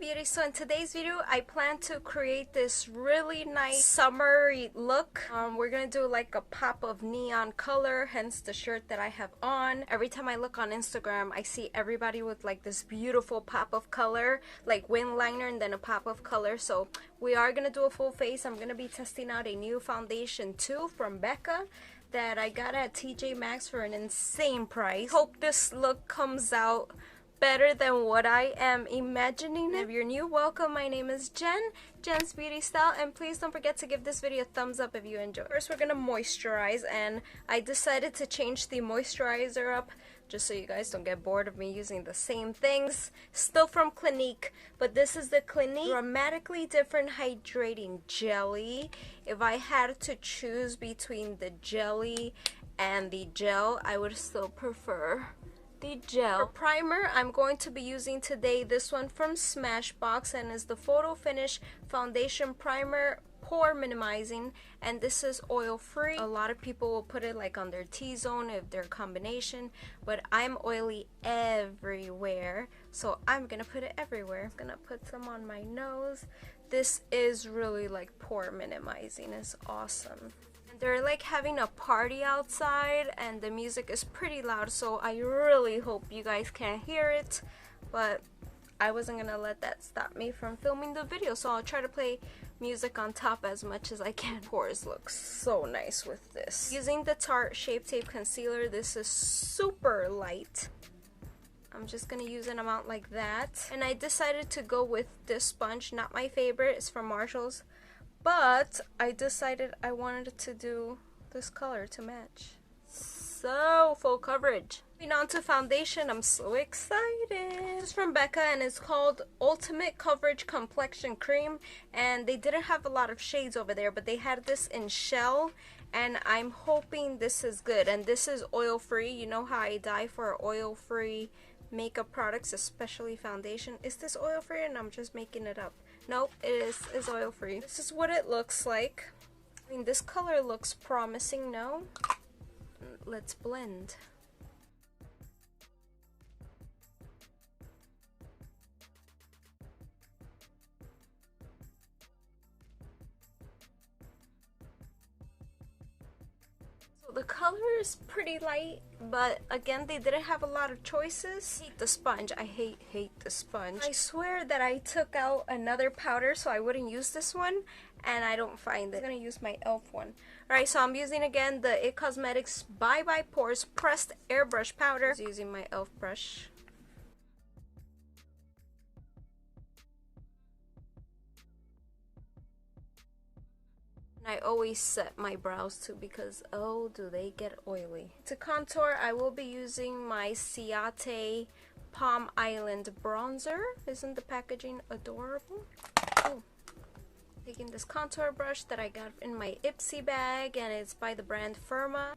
beauty. So in today's video I plan to create this really nice summery look. We're gonna do like a pop of neon color, hence the shirt that I have on. Every time I look on Instagram I see everybody with like this beautiful pop of color, like wing liner and then a pop of color. So we are gonna do a full face. I'm gonna be testing out a new foundation too from Becca that I got at TJ Maxx for an insane price. Hope this look comes out better than what I am imagining. If you're new, welcome. My name is Jen, Jen's Beauty Style, and please don't forget to give this video a thumbs up if you enjoy. First, we're gonna moisturize, and I decided to change the moisturizer up just so you guys don't get bored of me using the same things. Still from Clinique, but this is the Clinique Dramatically Different Hydrating Jelly. If I had to choose between the jelly and the gel, I would still prefer the gel. For primer, I'm going to be using today this one from Smashbox, and is the Photo Finish Foundation Primer Pore Minimizing, and this is oil free. A lot of people will put it like on their T-zone if they're a combination, but I'm oily everywhere, so I'm gonna put it everywhere. I'm gonna put some on my nose. This is really like pore minimizing. It's awesome. They're like having a party outside and the music is pretty loud, so I really hope you guys can hear it, but I wasn't gonna let that stop me from filming the video, so I'll try to play music on top as much as I can. Pores look so nice with this. Using the Tarte Shape Tape Concealer, this is super light. I'm just gonna use an amount like that, and I decided to go with this sponge. Not my favorite, it's from Marshall's, but I decided I wanted to do this color to match. So full coverage. Moving on to foundation, I'm so excited. This is from Becca and it's called Ultimate Coverage Complexion Cream, and they didn't have a lot of shades over there, but they had this in shell, and I'm hoping this is good. And this is oil free. You know how I die for oil free makeup products, especially foundation. Is this oil free and I'm just making it up? Nope, it is oil free. This is what it looks like. I mean, this color looks promising, no? Let's blend. The color is pretty light, but again, they didn't have a lot of choices. I hate the sponge. I hate the sponge. I swear that I took out another powder so I wouldn't use this one, and I don't find it. I'm gonna use my e.l.f. one. Alright, so I'm using again the IT Cosmetics Bye Bye Pores Pressed Airbrush Powder. I'm using my e.l.f. brush. I always set my brows too because oh do they get oily. To contour, I will be using my Ciate Palm Island bronzer. Isn't the packaging adorable? Oh. Taking this contour brush that I got in my Ipsy bag, and it's by the brand Firma.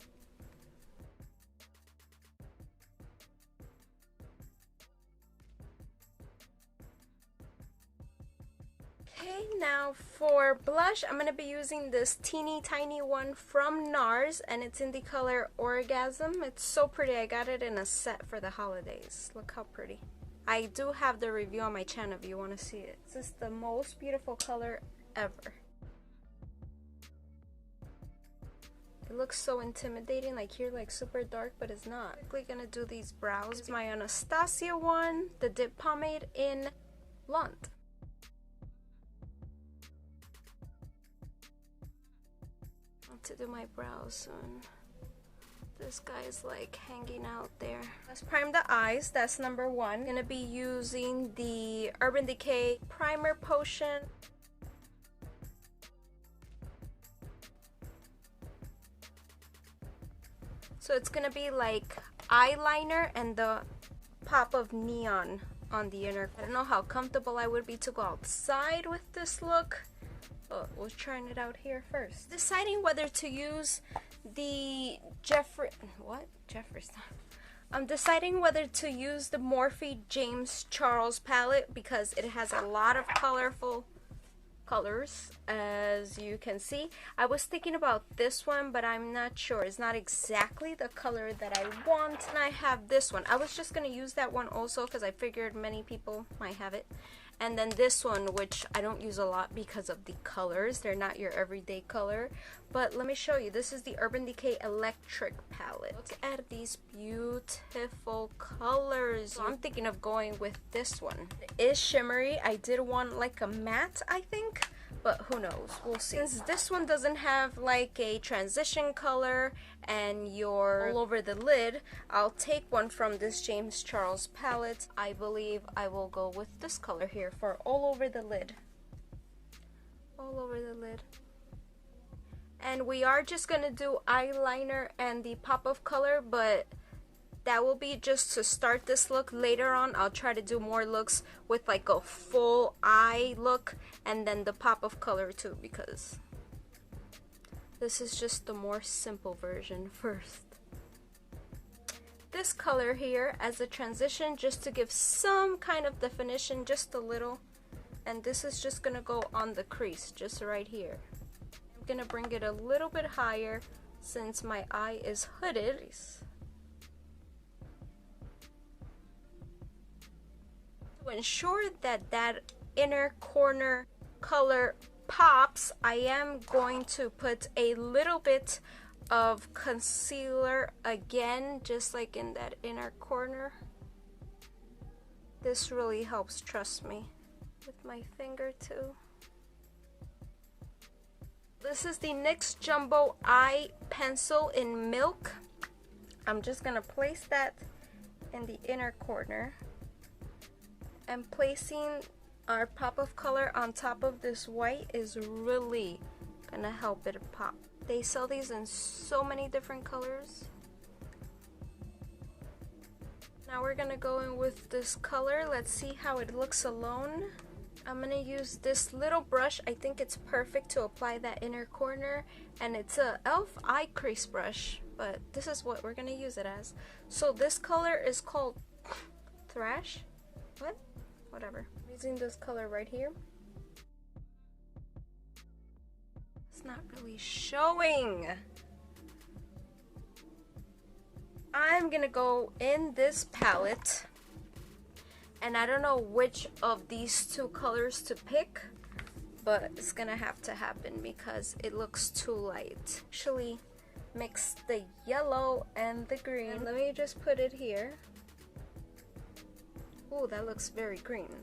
Okay, now for blush, I'm going to be using this teeny tiny one from NARS, and it's in the color Orgasm. It's so pretty. I got it in a set for the holidays. Look how pretty. I do have the review on my channel if you want to see it. This is the most beautiful color ever. It looks so intimidating, like here like super dark, but it's not. I'm quickly gonna do these brows. It's my Anastasia one, the dip pomade in Blonde. To do my brows soon. This guy's like hanging out there. Let's prime the eyes. That's number one. I'm gonna be using the Urban Decay Primer Potion. So it's gonna be like eyeliner and the pop of neon on the inner. I don't know how comfortable I would be to go outside with this look. We're trying it out here first. Deciding whether to use the I'm deciding whether to use the Morphe James Charles palette because it has a lot of colorful colors, as you can see. I was thinking about this one, but I'm not sure. It's not exactly the color that I want. And I have this one. I was just going to use that one also because I figured many people might have it. And then this one, which I don't use a lot because of the colors. They're not your everyday color. But let me show you. This is the Urban Decay Electric palette. Look at these beautiful colors. So I'm thinking of going with this one. It is shimmery. I did want like a matte, I think. But who knows, we'll see. Since this one doesn't have like a transition color and you're all over the lid, I'll take one from this James Charles palette. I believe I will go with this color here for all over the lid. All over the lid. And we are just gonna do eyeliner and the pop of color, but that will be just to start this look. Later on, I'll try to do more looks with like a full eye look and then the pop of color too, because this is just the more simple version first. This color here as a transition, just to give some kind of definition, just a little. And this is just gonna go on the crease, just right here. I'm gonna bring it a little bit higher since my eye is hooded. To ensure that that inner corner color pops, I am going to put a little bit of concealer again, just like in that inner corner. This really helps, trust me, with my finger too. This is the NYX Jumbo Eye Pencil in Milk. I'm just gonna place that in the inner corner. And placing our pop of color on top of this white is really gonna help it pop. They sell these in so many different colors. Now we're gonna go in with this color. Let's see how it looks alone. I'm gonna use this little brush. I think it's perfect to apply that inner corner, and it's a e.l.f. eye crease brush, but this is what we're gonna use it as. So this color is called Thrash. What? Whatever. I'm using this color right here. It's not really showing. I'm gonna go in this palette, and I don't know which of these two colors to pick, but it's gonna have to happen because it looks too light. Actually, mix the yellow and the green. And let me just put it here. Ooh, that looks very green.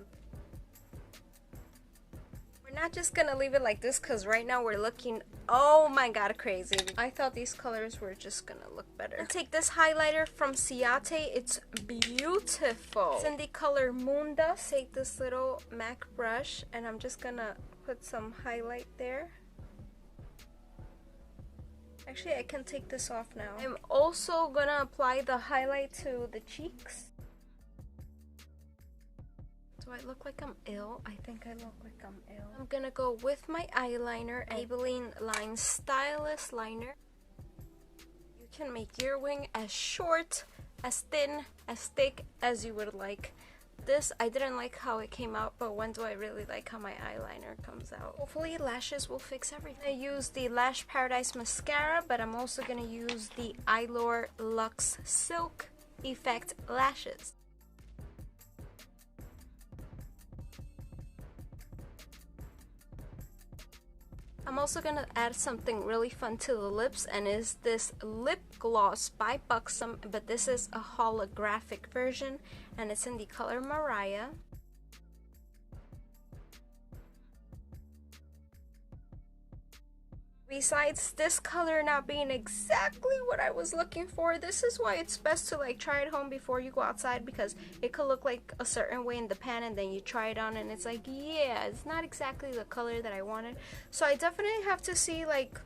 We're not just gonna leave it like this because right now we're looking, oh my god, crazy. I thought these colors were just gonna look better. I'll take this highlighter from Ciate. It's beautiful. It's in the color Moon Dust. Take this little MAC brush and I'm just gonna put some highlight there. Actually, I can take this off now. I'm also gonna apply the highlight to the cheeks. Do I look like I'm ill? I think I look like I'm ill. I'm gonna go with my eyeliner, Maybelline Line Stylist Liner. You can make your wing as short, as thin, as thick as you would like. This, I didn't like how it came out, but when do I really like how my eyeliner comes out? Hopefully lashes will fix everything. I use the Lash Paradise Mascara, but I'm also gonna use the Eylure Luxe Silk Effect Lashes. I'm also gonna add something really fun to the lips, and is this lip gloss by Buxom, but this is a holographic version and it's in the color Mariah. Besides this color not being exactly what I was looking for, this is why it's best to like try it home before you go outside, because it could look like a certain way in the pan and then you try it on and it's like, yeah, it's not exactly the color that I wanted. So I definitely have to see like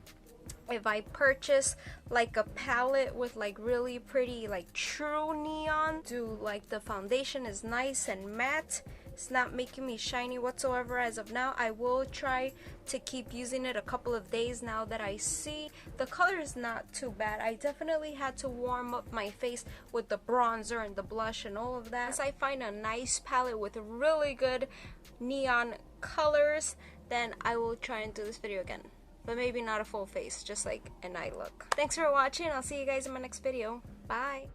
if I purchase like a palette with like really pretty like true neon, do like the foundation is nice and matte, it's not making me shiny whatsoever as of now. I will try to keep using it a couple of days now that I see the color is not too bad. I definitely had to warm up my face with the bronzer and the blush and all of that. Once I find a nice palette with really good neon colors, then I will try and do this video again. But maybe not a full face, just like an eye look. Thanks for watching. I'll see you guys in my next video. Bye!